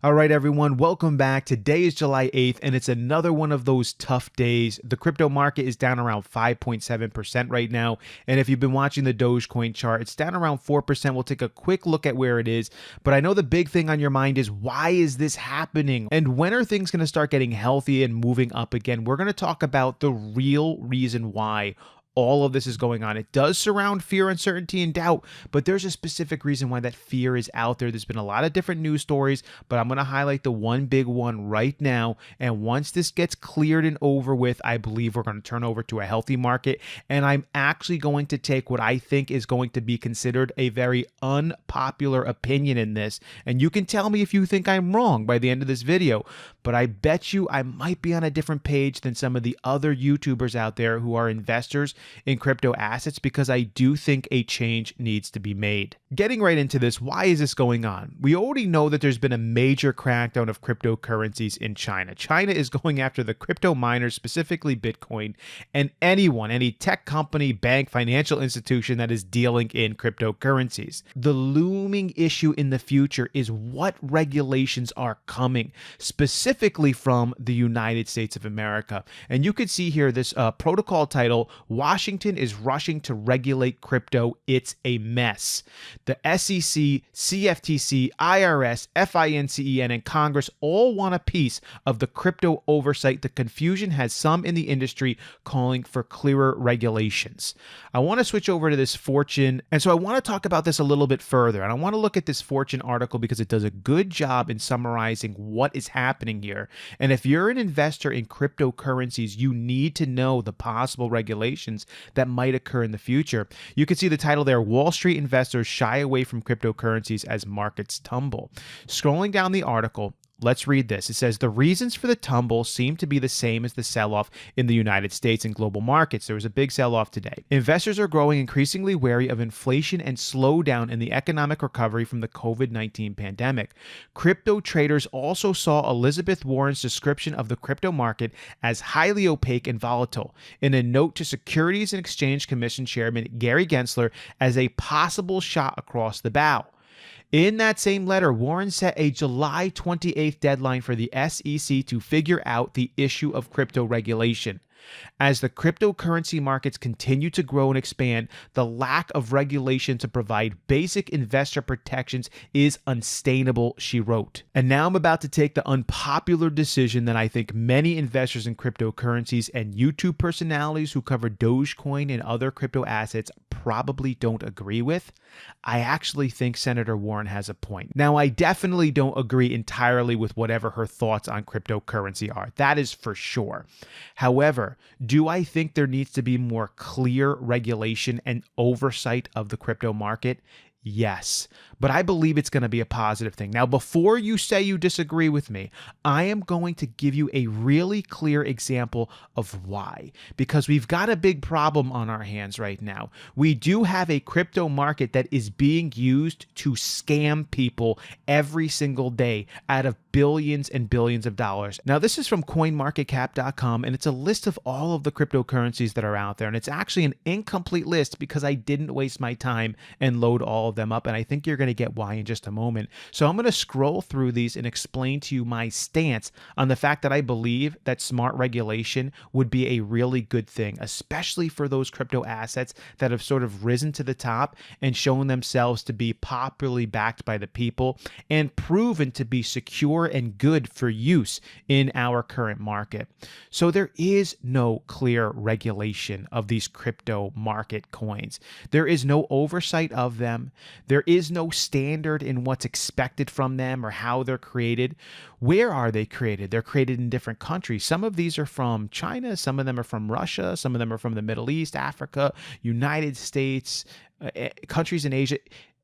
All right, everyone, welcome back. Today is July 8th, and it's another one of those tough days. The crypto market is down around 5.7% right now, and if you've been watching the Dogecoin chart, it's down around 4%. We'll take a quick look at where it is, but I know the big thing on your mind is, why is this happening? And when are things going to start getting healthy and moving up again? We're going to talk about the real reason why all of this is going on. It does surround fear, uncertainty, and doubt, but there's a specific reason why that fear is out there. There's been a lot of different news stories, but I'm going to highlight the one big one right now. And once this gets cleared and over with, I believe we're going to turn over to a healthy market. And I'm actually going to take what I think is going to be considered a very unpopular opinion in this. And you can tell me if you think I'm wrong by the end of this video, but I bet you I might be on a different page than some of the other YouTubers out there who are investors in crypto assets, because I do think a change needs to be made. Getting right into this, why is this going on? We already know that there's been a major crackdown of cryptocurrencies in China. China is going after the crypto miners, specifically Bitcoin, and anyone, any tech company, bank, financial institution that is dealing in cryptocurrencies. The looming issue in the future is what regulations are coming, specifically from the United States of America. And you could see here this protocol title, Washington is rushing to regulate crypto. It's a mess. The SEC, CFTC, IRS, FINCEN, and Congress all want a piece of the crypto oversight. The confusion has some in the industry calling for clearer regulations. I want to switch over to this Fortune, and so I want to talk about this a little bit further. And I want to look at this Fortune article because it does a good job in summarizing what is happening here. And if you're an investor in cryptocurrencies, you need to know the possible regulations that might occur in the future. You can see the title there, Wall Street investors shy away from cryptocurrencies as markets tumble. Scrolling down the article, let's read this. It says, the reasons for the tumble seem to be the same as the sell-off in the United States and global markets. There was a big sell-off today. Investors are growing increasingly wary of inflation and slowdown in the economic recovery from the COVID-19 pandemic. Crypto traders also saw Elizabeth Warren's description of the crypto market as highly opaque and volatile in a note to Securities and Exchange Commission Chairman Gary Gensler as a possible shot across the bow. In that same letter, Warren set a July 28th deadline for the SEC to figure out the issue of crypto regulation. As the cryptocurrency markets continue to grow and expand, the lack of regulation to provide basic investor protections is unsustainable, she wrote. And now I'm about to take the unpopular decision that I think many investors in cryptocurrencies and YouTube personalities who cover Dogecoin and other crypto assets probably don't agree with. I actually think Senator Warren has a point. Now, I definitely don't agree entirely with whatever her thoughts on cryptocurrency are. That is for sure. However, do I think there needs to be more clear regulation and oversight of the crypto market? Yes, but I believe it's going to be a positive thing. Now, before you say you disagree with me, I am going to give you a really clear example of why. Because we've got a big problem on our hands right now. We do have a crypto market that is being used to scam people every single day out of billions and billions of dollars. Now, this is from coinmarketcap.com, and it's a list of all of the cryptocurrencies that are out there. And it's actually an incomplete list because I didn't waste my time and load all of them up. And I think you're going to get why in just a moment. So I'm going to scroll through these and explain to you my stance on the fact that I believe that smart regulation would be a really good thing, especially for those crypto assets that have sort of risen to the top and shown themselves to be popularly backed by the people and proven to be secure and good for use in our current market. So there is no clear regulation of these crypto market coins. There is no oversight of them. There is no standard in what's expected from them or how they're created. Where are they created? They're created in different countries. Some of these are from China. Some of them are from Russia. Some of them are from the Middle East, Africa, United States, countries in Asia.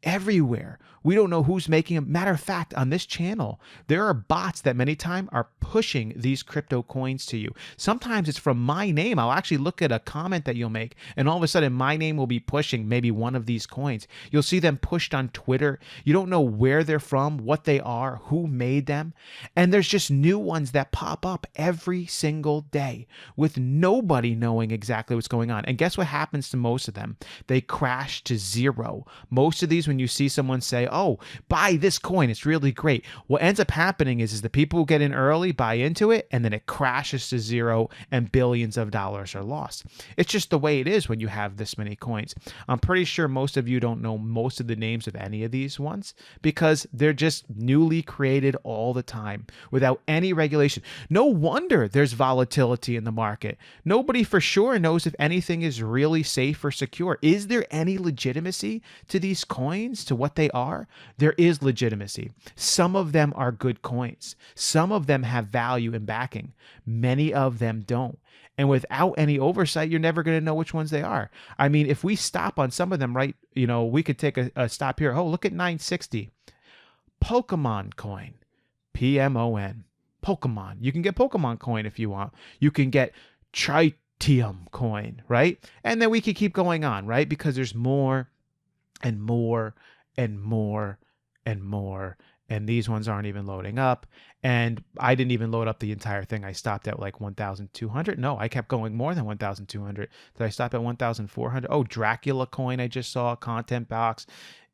Everywhere. We don't know who's making them. Matter of fact, on this channel, there are bots that many times are pushing these crypto coins to you. Sometimes it's from my name. I'll actually look at a comment that you'll make, and all of a sudden my name will be pushing maybe one of these coins. You'll see them pushed on Twitter. You don't know where they're from, what they are, who made them. And there's just new ones that pop up every single day with nobody knowing exactly what's going on. And guess what happens to most of them? They crash to zero. Most of these, when when you see someone say, oh, buy this coin, it's really great. What ends up happening is the people who get in early buy into it, and then it crashes to zero and billions of dollars are lost. It's just the way it is when you have this many coins. I'm pretty sure most of you don't know most of the names of any of these ones because they're just newly created all the time without any regulation. No wonder there's volatility in the market. Nobody for sure knows if anything is really safe or secure. Is there any legitimacy to these coins, to what they are? There is legitimacy. Some of them are good coins. Some of them have value and backing. Many of them don't. And without any oversight, you're never going to know which ones they are. I mean, if we stop on some of them, right, we could take a stop here. Oh, look at 960. Pokemon coin. Pmon. Pokemon. You can get Pokemon coin if you want. You can get Tritium coin, right? And then we could keep going on, right? Because there's more and more and more and more. And these ones aren't even loading up. And I didn't even load up the entire thing. I stopped at like 1,200. No, I kept going more than 1,200. Did I stop at 1,400? Oh, Dracula coin I just saw. Content box.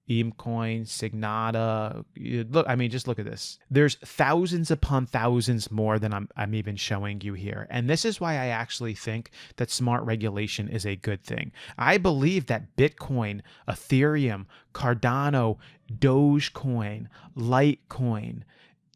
Emecoin, Signata. Look, I mean, just look at this. There's thousands upon thousands more than I'm even showing you here. And this is why I actually think that smart regulation is a good thing. I believe that Bitcoin, Ethereum, Cardano, Dogecoin, Litecoin,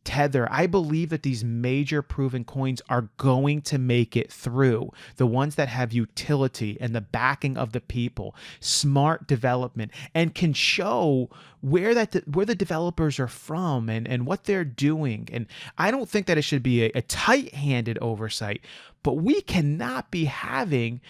Tether, I believe that these major proven coins are going to make it through. The ones that have utility and the backing of the people, smart development, and can show where the developers are from and what they're doing. And I don't think that it should be a tight-handed oversight, but we cannot be having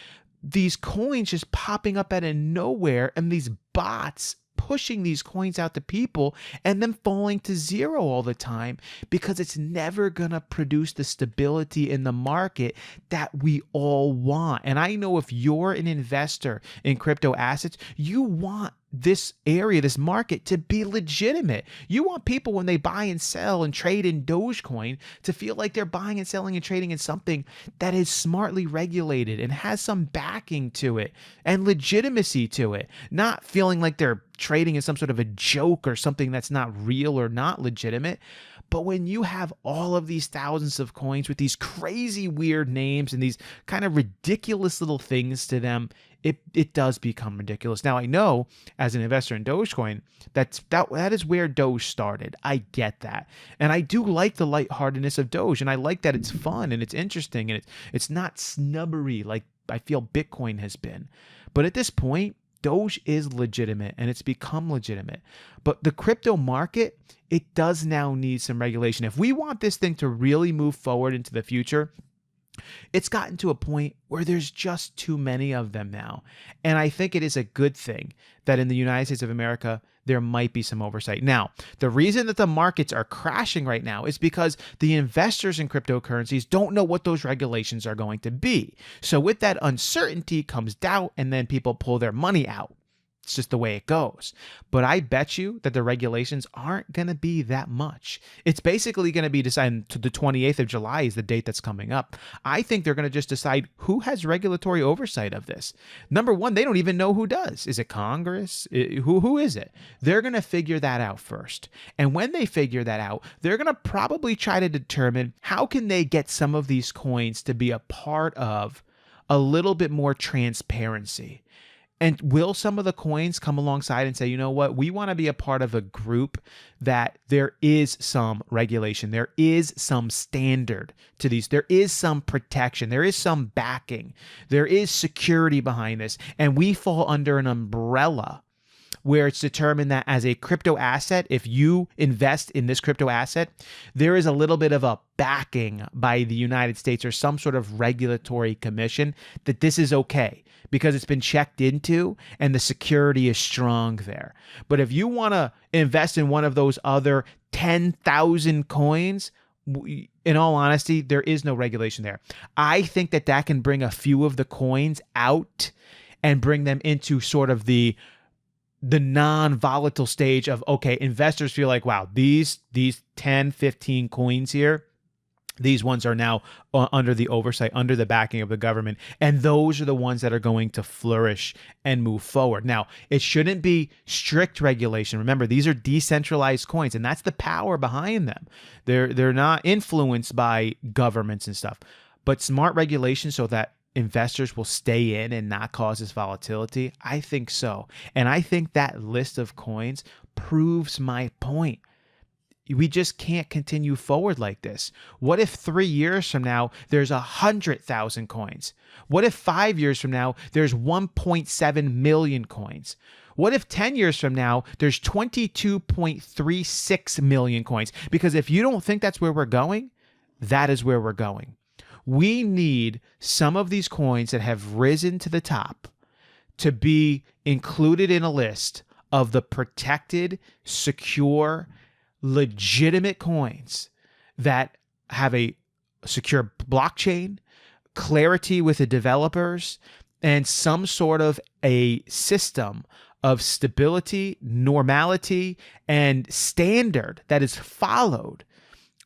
these coins just popping up out of nowhere and these bots pushing these coins out to people and then falling to zero all the time, because it's never going to produce the stability in the market that we all want. And I know if you're an investor in crypto assets, you want this area, this market to be legitimate. You want people when they buy and sell and trade in Dogecoin to feel like they're buying and selling and trading in something that is smartly regulated and has some backing to it and legitimacy to it, not feeling like they're trading in some sort of a joke or something that's not real or not legitimate. But when you have all of these thousands of coins with these crazy weird names and these kind of ridiculous little things to them, it does become ridiculous. Now, I know as an investor in Dogecoin, that is where Doge started. I get that. And I do like the lightheartedness of Doge, and I like that it's fun and it's interesting and it's not snubbery like I feel Bitcoin has been. But at this point, Doge is legitimate and it's become legitimate. But the crypto market, it does now need some regulation. If we want this thing to really move forward into the future, it's gotten to a point where there's just too many of them now. And I think it is a good thing that in the United States of America, there might be some oversight. Now, the reason that the markets are crashing right now is because the investors in cryptocurrencies don't know what those regulations are going to be. So with that uncertainty comes doubt, and then people pull their money out. It's just the way it goes. But I bet you that the regulations aren't going to be that much. It's basically going to be decided to the 28th of July is the date that's coming up. I think they're going to just decide who has regulatory oversight of this. Number one, they don't even know who does. Is it Congress? Who is it? They're going to figure that out first. And when they figure that out, they're going to probably try to determine how can they get some of these coins to be a part of a little bit more transparency. And will some of the coins come alongside and say, you know what, we want to be a part of a group that there is some regulation, there is some standard to these, there is some protection, there is some backing, there is security behind this, and we fall under an umbrella where it's determined that as a crypto asset, if you invest in this crypto asset, there is a little bit of a backing by the United States or some sort of regulatory commission that this is okay because it's been checked into and the security is strong there. But if you want to invest in one of those other 10,000 coins, in all honesty, there is no regulation there. I think that can bring a few of the coins out and bring them into sort of the non-volatile stage of, okay, investors feel like, wow, these 10, 15 coins here, These ones are now under the oversight, under the backing of the government. And those are the ones that are going to flourish and move forward. Now, it shouldn't be strict regulation. Remember, these are decentralized coins, and that's the power behind them. They're not influenced by governments and stuff, but smart regulation so that investors will stay in and not cause this volatility. I think so. And I think that list of coins proves my point. We just can't continue forward like this. What if 3 years from now, there's 100,000 coins? What if 5 years from now, there's 1.7 million coins? What if 10 years from now, there's 22.36 million coins? Because if you don't think that's where we're going, that is where we're going. We need some of these coins that have risen to the top to be included in a list of the protected, secure, legitimate coins that have a secure blockchain, clarity with the developers, and some sort of a system of stability, normality, and standard that is followed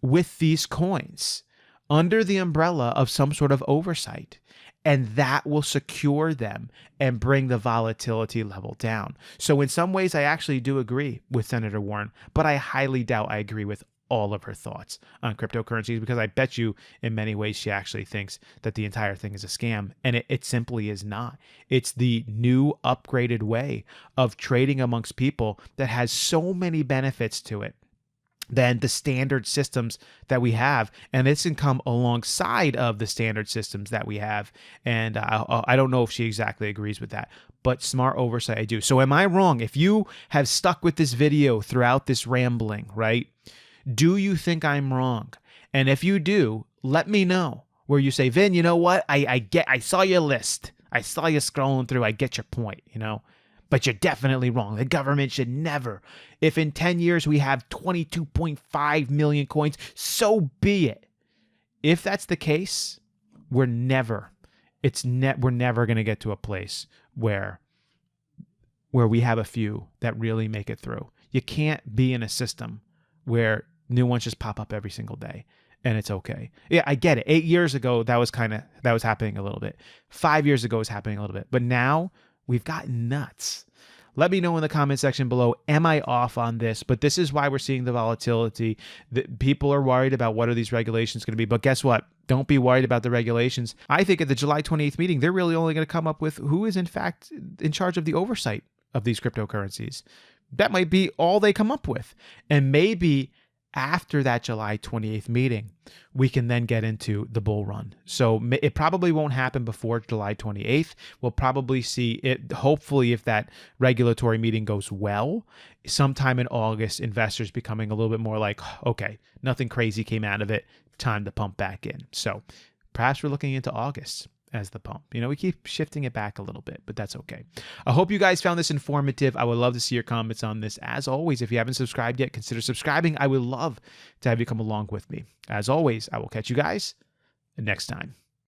with these coins under the umbrella of some sort of oversight. And that will secure them and bring the volatility level down. So in some ways, I actually do agree with Senator Warren, but I highly doubt I agree with all of her thoughts on cryptocurrencies, because I bet you in many ways she actually thinks that the entire thing is a scam. And it simply is not. It's the new upgraded way of trading amongst people that has so many benefits to it than the standard systems that we have. And this can come alongside of the standard systems that we have. And I don't know if she exactly agrees with that, but smart oversight, I do. So am I wrong? If you have stuck with this video throughout this rambling, right? Do you think I'm wrong? And if you do, let me know, where you say, Vin, you know what? I saw your list. I saw you scrolling through. I get your point, but you're definitely wrong. The government should never. If in 10 years we have 22.5 million coins, so be it. If that's the case, we're never going to get to a place where we have a few that really make it through. You can't be in a system where new ones just pop up every single day and it's okay. Yeah, I get it. 8 years ago, that was happening a little bit. 5 years ago, it was happening a little bit. But now we've gotten nuts. Let me know in the comment section below, am I off on this? But this is why we're seeing the volatility. People are worried about what are these regulations going to be. But guess what? Don't be worried about the regulations. I think at the July 28th meeting, they're really only going to come up with who is in fact in charge of the oversight of these cryptocurrencies. That might be all they come up with. And maybe after that July 28th meeting, we can then get into the bull run. So it probably won't happen before July 28th. We'll probably see it, hopefully, if that regulatory meeting goes well, sometime in August, investors becoming a little bit more like, okay, nothing crazy came out of it, time to pump back in. So perhaps we're looking into August as the pump. We keep shifting it back a little bit, but that's okay. I hope you guys found this informative. I would love to see your comments on this. As always, if you haven't subscribed yet, consider subscribing. I would love to have you come along with me. As always, I will catch you guys next time.